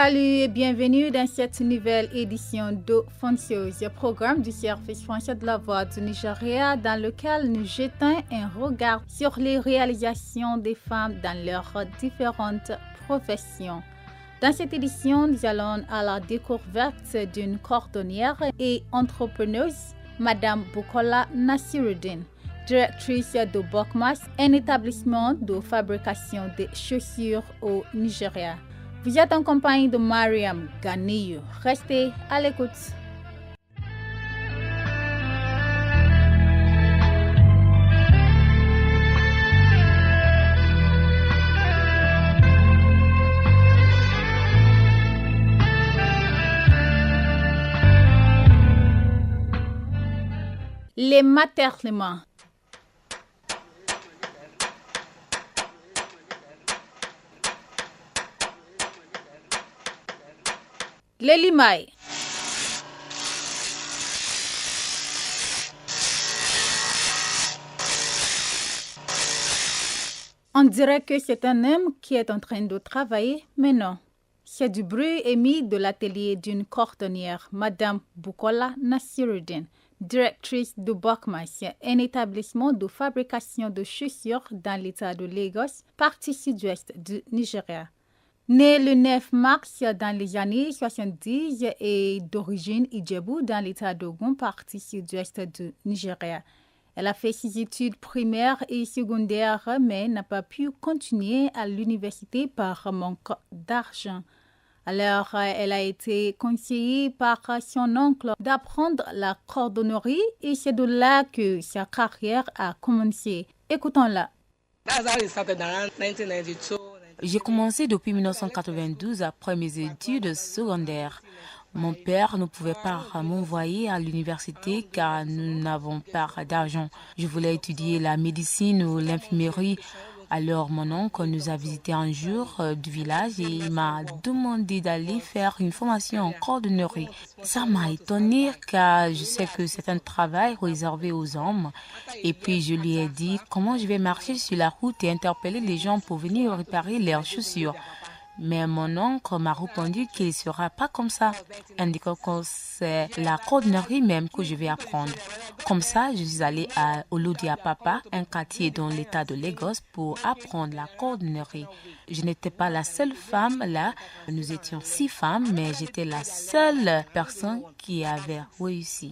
Salut et bienvenue dans cette nouvelle édition de Foncieuse, programme du service français de la voix du Nigeria dans lequel nous jetons un regard sur les réalisations des femmes dans leurs différentes professions. Dans cette édition, nous allons à la découverte d'une cordonnière et entrepreneuse, Madame Bukola Nasiruddin, directrice de Bokmas, un établissement de fabrication de chaussures au Nigeria. Vous êtes en compagnie de Mariam Ganiyu. Restez à l'écoute. Les maternements. Les limailles. On dirait que c'est un homme qui est en train de travailler, mais non. C'est du bruit émis de l'atelier d'une cordonnière, Madame Bukola Nasiruddin, directrice de Bokmas, un établissement de fabrication de chaussures dans l'état de Lagos, partie sud-ouest du Nigeria. Née le 9 mars dans les années 70 et d'origine Idjebou dans l'état d'Ogun, partie sud-ouest du Nigeria. Elle a fait ses études primaires et secondaires, mais n'a pas pu continuer à l'université par manque d'argent. Alors, elle a été conseillée par son oncle d'apprendre la cordonnerie et c'est de là que sa carrière a commencé. Écoutons-la. J'ai commencé depuis 1992 après mes études secondaires. Mon père ne pouvait pas m'envoyer à l'université car nous n'avons pas d'argent. Je voulais étudier la médecine ou l'infirmerie. Alors mon oncle nous a visité un jour du village et il m'a demandé d'aller faire une formation en cordonnerie. Ça m'a étonnée car je sais que c'est un travail réservé aux hommes. Et puis je lui ai dit comment je vais marcher sur la route et interpeller les gens pour venir réparer leurs chaussures. Mais mon oncle m'a répondu qu'il ne sera pas comme ça, indiquant que c'est la cordonnerie même que je vais apprendre. Comme ça, je suis allée à Olodia-Papa, un quartier dans l'état de Lagos, pour apprendre la cordonnerie. Je n'étais pas la seule femme là, nous étions 6 femmes, mais j'étais la seule personne qui avait réussi.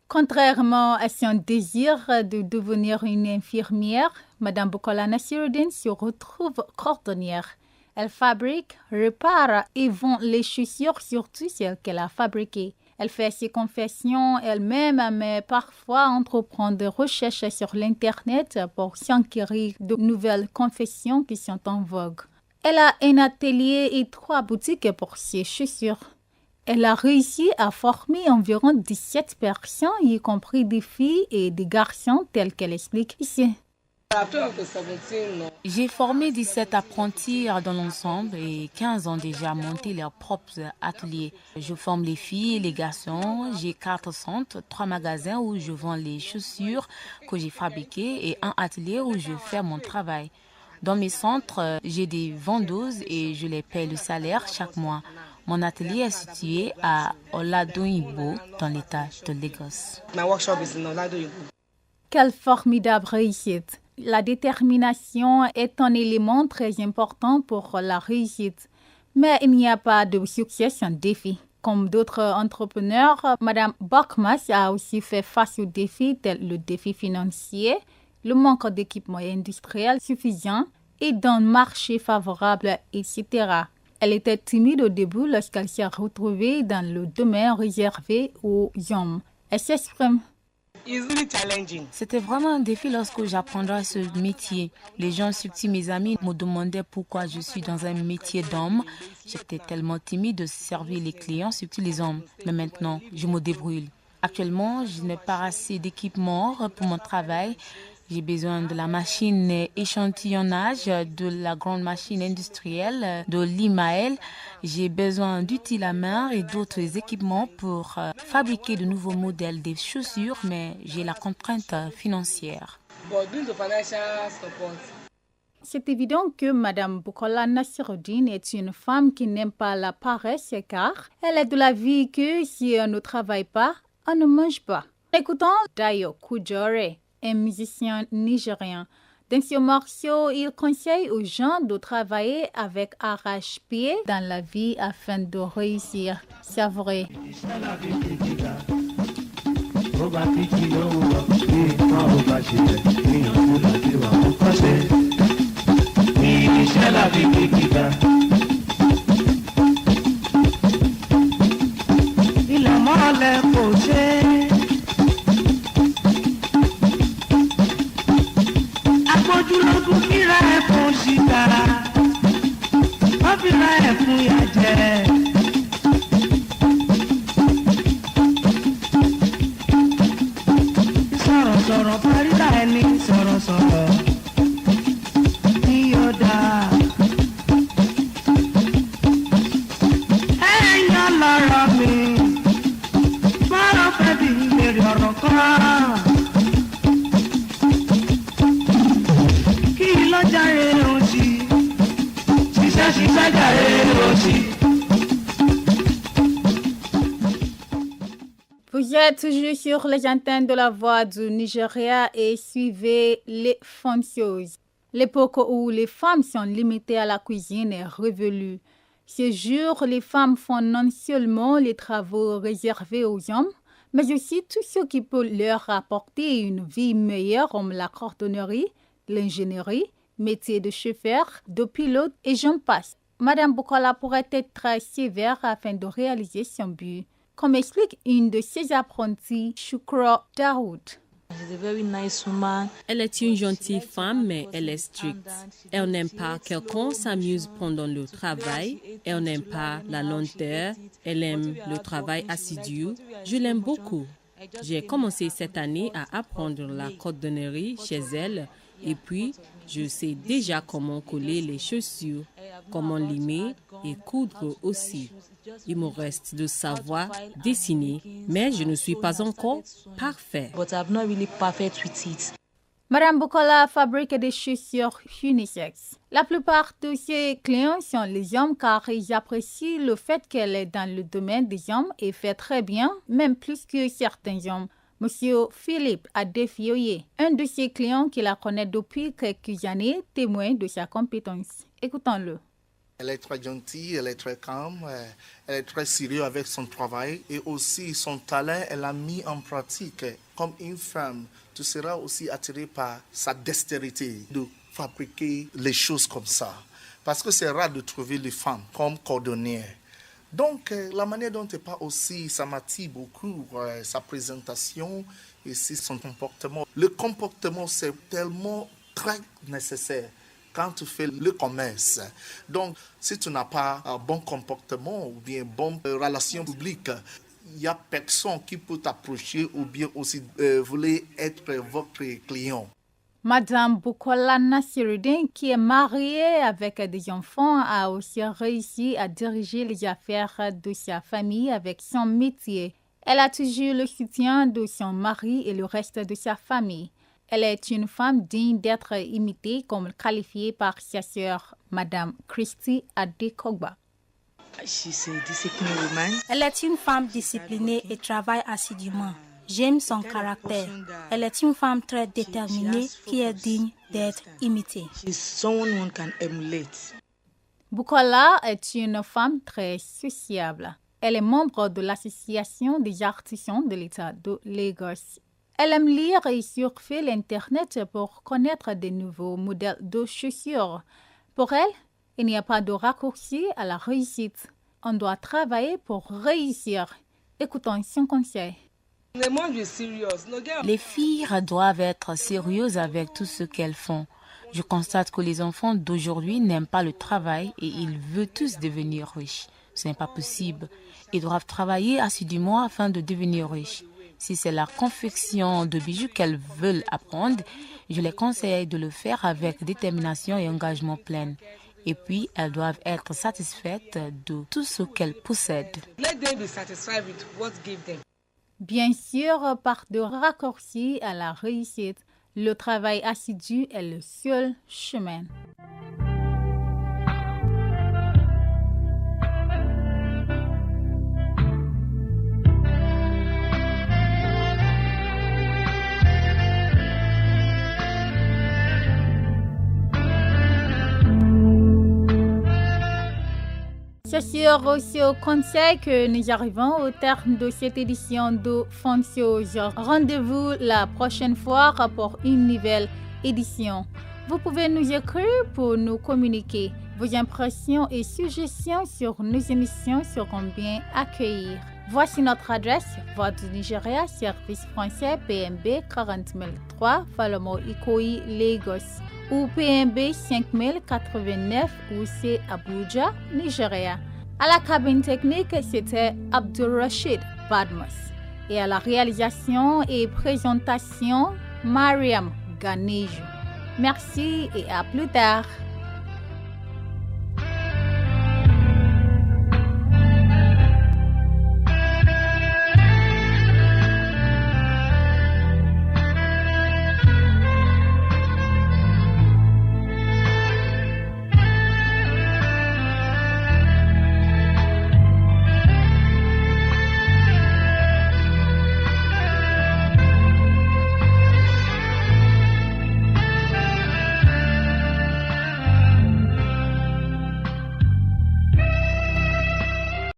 Contrairement à son désir de devenir une infirmière, Madame Bukola Nasiruddin se retrouve cordonnière. Elle fabrique, répare et vend les chaussures, surtout celles qu'elle a fabriquées. Elle fait ses confessions elle-même, mais parfois entreprend des recherches sur l'Internet pour s'enquérir de nouvelles confessions qui sont en vogue. Elle a un atelier et 3 boutiques pour ses chaussures. Elle a réussi à former environ 17 personnes, y compris des filles et des garçons, tels qu'elle explique ici. J'ai formé 17 apprentis dans l'ensemble et 15 ont déjà monté leurs propres ateliers. Je forme les filles et les garçons. J'ai 4 centres, 3 magasins où je vends les chaussures que j'ai fabriquées et un atelier où je fais mon travail. Dans mes centres, j'ai des vendeuses et je les paye le salaire chaque mois. Mon atelier est situé à Oladoyibo, dans l'état de Lagos. Quelle formidable réussite! La détermination est un élément très important pour la réussite. Mais il n'y a pas de succès sans défi. Comme d'autres entrepreneurs, Madame Bokmas a aussi fait face aux défis tels le défi financier, le manque d'équipement industriel suffisant et d'un marché favorable, etc. Elle était timide au début lorsqu'elle s'est retrouvée dans le domaine réservé aux hommes. Elle s'exprime. C'était vraiment un défi lorsque j'apprendrais ce métier. Les gens, surtout mes amis, me demandaient pourquoi je suis dans un métier d'homme. J'étais tellement timide de servir les clients, surtout les hommes. Mais maintenant, je me débrouille. Actuellement, je n'ai pas assez d'équipement pour mon travail. J'ai besoin de la machine échantillonnage, de la grande machine industrielle, de l'IMAEL. J'ai besoin d'outils à main et d'autres équipements pour fabriquer de nouveaux modèles de chaussures, mais j'ai la contrainte financière. C'est évident que Mme Bukola Nassiruddin est une femme qui n'aime pas la paresse car elle est de l'avis que si on ne travaille pas, on ne mange pas. Écoutons Dayo Kujore, un musicien nigérien. Dans ce morceau, il conseille aux gens de travailler avec arrache-pied dans la vie afin de réussir. C'est vrai. Vous êtes toujours sur les antennes de la Voix du Nigeria et suivez les foncieuses. L'époque où les femmes sont limitées à la cuisine est révolue. Ce jour, les femmes font non seulement les travaux réservés aux hommes, mais aussi tout ce qui peut leur apporter une vie meilleure comme la cordonnerie, l'ingénierie, métier de chauffeur, de pilote et j'en passe. Madame Bukola pourrait être très sévère afin de réaliser son but, comme explique une de ses apprenties, Shukra Daoud. Elle est une gentille femme, mais elle est stricte. Elle n'aime pas quelqu'un s'amuse pendant le travail. Elle n'aime pas la lenteur. Elle aime le travail assidu. Je l'aime beaucoup. J'ai commencé cette année à apprendre la cordonnerie chez elle. Et puis, je sais déjà comment coller les chaussures, comment limer et coudre aussi. Il me reste de savoir dessiner, mais je ne suis pas encore parfait. Madame Bukola fabrique des chaussures unisexes. La plupart de ses clients sont les hommes car ils apprécient le fait qu'elle est dans le domaine des hommes et fait très bien, même plus que certains hommes. Monsieur Philippe Adefioye, un de ses clients qui la connaît depuis quelques années, témoigne de sa compétence. Écoutons-le. Elle est très gentille, elle est très calme, elle est très sérieuse avec son travail et aussi son talent, elle l'a mis en pratique. Comme une femme, tu seras aussi attiré par sa dextérité de fabriquer les choses comme ça. Parce que c'est rare de trouver les femmes comme cordonnières. Donc, la manière dont elle parle aussi, ça m'attire beaucoup, sa présentation et aussi son comportement. Le comportement, c'est tellement très nécessaire quand tu fais le commerce. Donc, si tu n'as pas un bon comportement ou bien bonne relation publique, il n'y a personne qui peut t'approcher ou bien aussi vouloir être votre client. Madame Bukola Nassiruddin, qui est mariée avec des enfants, a aussi réussi à diriger les affaires de sa famille avec son métier. Elle a toujours le soutien de son mari et le reste de sa famille. Elle est une femme digne d'être imitée comme qualifiée par sa sœur, Madame Christy Adekogba. Elle est une femme disciplinée et travaille assidûment. J'aime son caractère. Elle est une femme très déterminée qui est digne d'être imitée. Bukola est une femme très sociable. Elle est membre de l'Association des artisans de l'État de Lagos. Elle aime lire et surfer l'Internet pour connaître de nouveaux modèles de chaussures. Pour elle, il n'y a pas de raccourci à la réussite. On doit travailler pour réussir. Écoutons son conseil. Les filles doivent être sérieuses avec tout ce qu'elles font. Je constate que les enfants d'aujourd'hui n'aiment pas le travail et ils veulent tous devenir riches. Ce n'est pas possible. Ils doivent travailler assidûment afin de devenir riches. Si c'est la confection de bijoux qu'elles veulent apprendre, je les conseille de le faire avec détermination et engagement plein. Et puis, elles doivent être satisfaites de tout ce qu'elles possèdent. Bien sûr, par de raccourcis à la réussite, Le travail assidu est le seul chemin. C'est sur ce conseil que nous arrivons au terme de cette édition de Foncios. Rendez-vous la prochaine fois pour une nouvelle édition. Vous pouvez nous écrire pour nous communiquer. Vos impressions et suggestions sur nos émissions seront bien accueillies. Voici notre adresse: Voix du Nigeria, Service français, PMB 40003, Falomo Ikoyi, Lagos, ou PMB 5089, ou c'est Abuja, Nigeria. À la cabine technique, c'était Abdul-Rashid Badmus. Et à la réalisation et présentation, Mariam Ganejo. Merci et à plus tard.